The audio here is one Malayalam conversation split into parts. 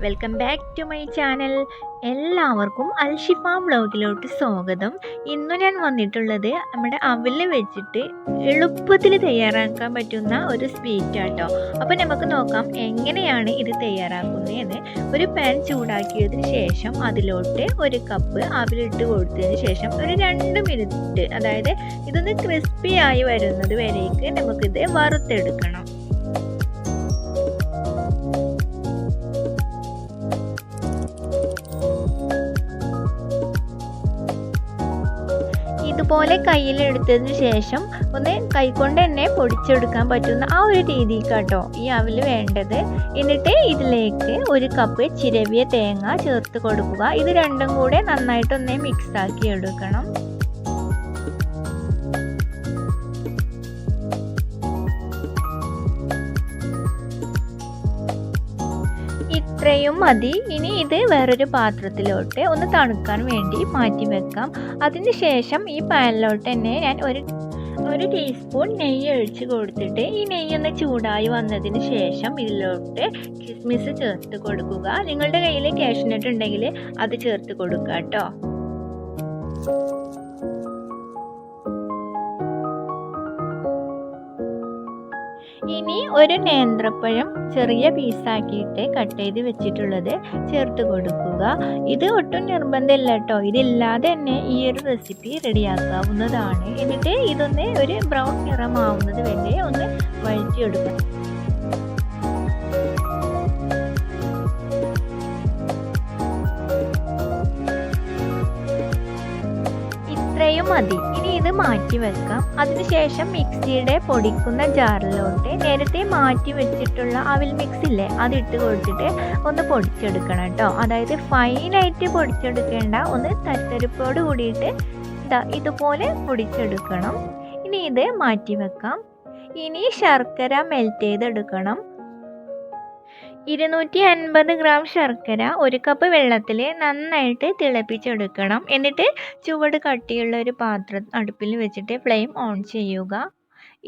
Welcome back to my channel. എല്ലാവർക്കും അൽഷിഫ വ്ലോഗിലോട്ട് സ്വാഗതം. ഇന്ന് ഞാൻ വന്നിട്ടുള്ളത് നമ്മുടെ അവല് വെച്ചിട്ട് എളുപ്പത്തിൽ തയ്യാറാക്കാൻ പറ്റുന്ന ഒരു സ്വീറ്റ് ആട്ടോ. അപ്പോൾ നമുക്ക് നോക്കാം എങ്ങനെയാണ് ഇത് തയ്യാറാക്കുന്നതെന്ന്. ഒരു പാൻ ചൂടാക്കിയതിന് ശേഷം അതിലോട്ട് ഒരു കപ്പ് അവലിട്ട് കൊടുത്തതിന് ശേഷം ഒരു 2 മിനിറ്റ്, അതായത് ഇതൊന്ന് ക്രിസ്പി ആയി വരുന്നത് വരേക്ക് നമുക്കിത് വറുത്തെടുക്കണം. ഇതുപോലെ കയ്യിലെടുത്തതിന് ശേഷം ഒന്ന് കൈകൊണ്ട് തന്നെ പൊടിച്ചെടുക്കാൻ പറ്റുന്ന ആ ഒരു രീതിക്കാട്ടോ ഈ അവല് വേണ്ടത്. എന്നിട്ട് ഇതിലേക്ക് ഒരു കപ്പ് ചിരവിയ തേങ്ങ ചേർത്ത് കൊടുക്കുക. ഇത് രണ്ടും കൂടെ നന്നായിട്ടൊന്ന് മിക്സ് ആക്കി എടുക്കണം. ഇത്രയും മതി. ഇനി ഇത് വേറൊരു പാത്രത്തിലോട്ട് ഒന്ന് തണുക്കാൻ വേണ്ടി മാറ്റി വെക്കാം. അതിനുശേഷം ഈ പാനിലോട്ട് തന്നെ ഞാൻ ഒരു ടീസ്പൂൺ നെയ്യ് ഒഴിച്ച് കൊടുത്തിട്ട് ഈ നെയ്യൊന്ന് ചൂടായി വന്നതിന് ശേഷം ഇതിലോട്ട് കിസ്മിസ് ചേർത്ത് കൊടുക്കുക. നിങ്ങളുടെ കയ്യിൽ കാഷ്നട്ട് ഉണ്ടെങ്കിൽ അത് ചേർത്ത് കൊടുക്കുക കേട്ടോ. ഇനി ഒരു നേന്ത്രപ്പഴം ചെറിയ പീസാക്കിയിട്ട് കട്ട് ചെയ്ത് വെച്ചിട്ടുള്ളത് ചേർത്ത് കൊടുക്കുക. ഇത് ഒട്ടും നിർബന്ധമില്ല കേട്ടോ, ഇതില്ലാതെ തന്നെ ഈ ഒരു റെസിപ്പി റെഡിയാക്കാവുന്നതാണ്. എന്നിട്ട് ഇതൊന്ന് ഒരു ബ്രൗൺ നിറമാവുന്നത് വരെ ഒന്ന് വഴറ്റിയെടുക്കണം. ഇത്രയും മതി. ഇനി ഇത് മാറ്റി വെക്കാം. അതിനുശേഷം മിക്സിയുടെ പൊടിക്കുന്ന ജാറിലോട്ട് നേരത്തെ മാറ്റി വെച്ചിട്ടുള്ള അവിൽ മിക്സ് ഇല്ലേ, അതിട്ട് കൊടുത്തിട്ട് ഒന്ന് പൊടിച്ചെടുക്കണം കേട്ടോ. അതായത് ഫൈനായിട്ട് പൊടിച്ചെടുക്കേണ്ട, ഒന്ന് തരിതരിപ്പോട് കൂടിയിട്ട് ഇതുപോലെ പൊടിച്ചെടുക്കണം. ഇനി ഇത് മാറ്റി വെക്കാം. ഇനി ശർക്കര മെൽറ്റ് ചെയ്തെടുക്കണം. 250 ഗ്രാം ശർക്കര ഒരു കപ്പ് വെള്ളത്തിൽ നന്നായിട്ട് തിളപ്പിച്ചെടുക്കണം. എന്നിട്ട് ചുവട് കട്ടിയുള്ള ഒരു പാത്രം അടുപ്പിൽ വെച്ചിട്ട് ഫ്ലെയിം ഓൺ ചെയ്യുക.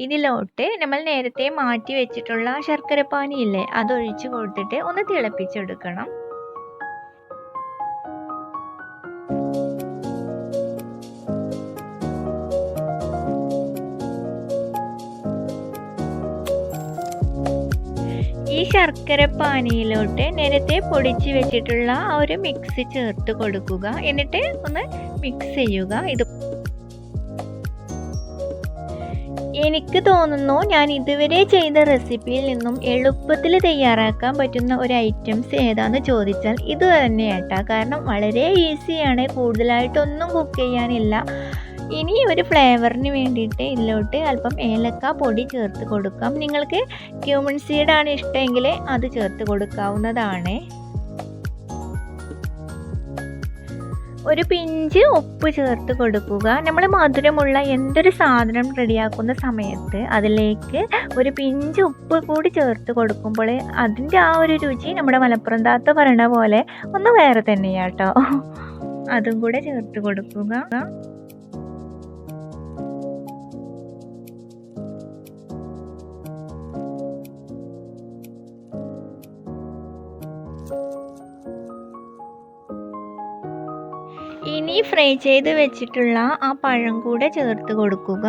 ഇതിലോട്ട് നമ്മൾ നേരത്തെ മാറ്റി വെച്ചിട്ടുള്ള ശർക്കരപ്പാനി ഇല്ലേ, അതൊഴിച്ച് കൊടുത്തിട്ട് ഒന്ന് തിളപ്പിച്ചെടുക്കണം. ഈ ശർക്കരപ്പാനിയിലോട്ട് നേരത്തെ പൊടിച്ച് വെച്ചിട്ടുള്ള ആ ഒരു മിക്സ് ചേർത്ത് കൊടുക്കുക. എന്നിട്ട് ഒന്ന് മിക്സ് ചെയ്യുക. എനിക്ക് തോന്നുന്നു ഞാൻ ഇതുവരെ ചെയ്ത റെസിപ്പിയിൽ നിന്നും എളുപ്പത്തിൽ തയ്യാറാക്കാൻ പറ്റുന്ന ഒരു ഐറ്റംസ് ഏതാന്ന് ചോദിച്ചാൽ ഇത് തന്നെയാട്ടാ. കാരണം വളരെ ഈസിയാണ്, കൂടുതലായിട്ടൊന്നും കുക്ക് ചെയ്യാനില്ല. ഇനി ഒരു ഫ്ലേവറിന് വേണ്ടിയിട്ട് ഇതിലോട്ട് അല്പം ഏലക്ക പൊടി ചേർത്ത് കൊടുക്കാം. നിങ്ങൾക്ക് ക്യൂമിൻ സീഡാണ് ഇഷ്ടമെങ്കിൽ അത് ചേർത്ത് കൊടുക്കാവുന്നതാണ്. ഒരു പിഞ്ച് ഉപ്പ് ചേർത്ത് കൊടുക്കുക. നമ്മൾ മധുരമുള്ള എന്തൊരു സാധനം റെഡിയാക്കുന്ന സമയത്ത് അതിലേക്ക് ഒരു പിഞ്ച് ഉപ്പ് കൂടി ചേർത്ത് കൊടുക്കുമ്പോൾ അതിൻ്റെ ആ ഒരു രുചി നമ്മുടെ മലപ്പുറം താത്ത പറയണ പോലെ ഒന്ന് വേറെ തന്നെയാട്ടോ. അതും കൂടെ ചേർത്ത് കൊടുക്കുക. ഇനി ഫ്രൈ ചെയ്ത് വെച്ചിട്ടുള്ള ആ പഴം കൂടെ ചേർത്ത് കൊടുക്കുക.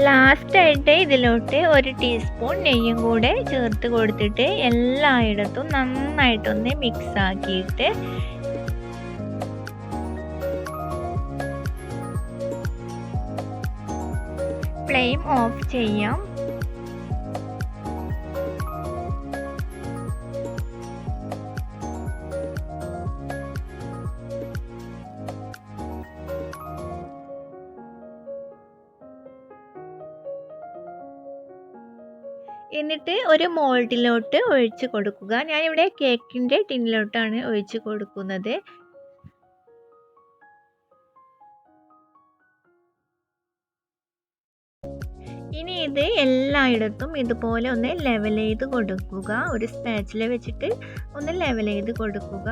ലാസ്റ്റായിട്ട് ഇതിലോട്ട് ഒരു ടീസ്പൂൺ നെയ്യും കൂടെ ചേർത്ത് കൊടുത്തിട്ട് എല്ലായിടത്തും നന്നായിട്ടൊന്ന് മിക്സ് ആക്കിയിട്ട് ഫ്ലെയിം ഓഫ് ചെയ്യാം. എന്നിട്ട് ഒരു മോൾഡിലോട്ട് ഒഴിച്ച് കൊടുക്കുക. ഞാനിവിടെ കേക്കിൻ്റെ ടിന്നിലോട്ടാണ് ഒഴിച്ച് കൊടുക്കുന്നത്. ഇനി ഇത് എല്ലായിടത്തും ഇതുപോലെ ഒന്ന് ലെവൽ ചെയ്ത് കൊടുക്കുക. ഒരു സ്പാച്ചില വെച്ചിട്ട് ഒന്ന് ലെവൽ ചെയ്ത് കൊടുക്കുക.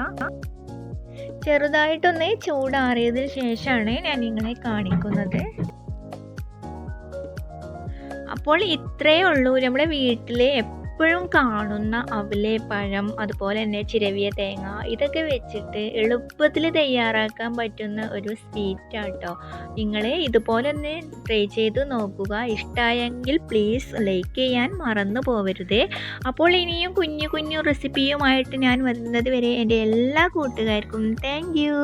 ചെറുതായിട്ടൊന്ന് ചൂടാറിയതിന് ശേഷമാണ് ഞാൻ നിങ്ങളെ കാണിക്കുന്നത്. അപ്പോൾ ഇത്രയേ ഉള്ളൂ നമ്മുടെ വീട്ടിൽ എപ്പോഴും കാണുന്ന അവല്, പഴം, അതുപോലെ തന്നെ ചിരവിയ തേങ്ങ ഇതൊക്കെ വെച്ചിട്ട് എളുപ്പത്തിൽ തയ്യാറാക്കാൻ പറ്റുന്ന ഒരു സ്വീറ്റ് ആട്ടോ. നിങ്ങൾ ഇതുപോലെ ഒന്ന് ട്രൈ ചെയ്ത് നോക്കുക. ഇഷ്ടമായെങ്കിൽ പ്ലീസ് ലൈക്ക് ചെയ്യാൻ മറന്നു പോകരുത്. അപ്പോൾ ഇനിയും കുഞ്ഞു കുഞ്ഞു റെസിപ്പിയുമായിട്ട് ഞാൻ വരുന്നത് വരെ എൻ്റെ എല്ലാ കൂട്ടുകാർക്കും താങ്ക് യു.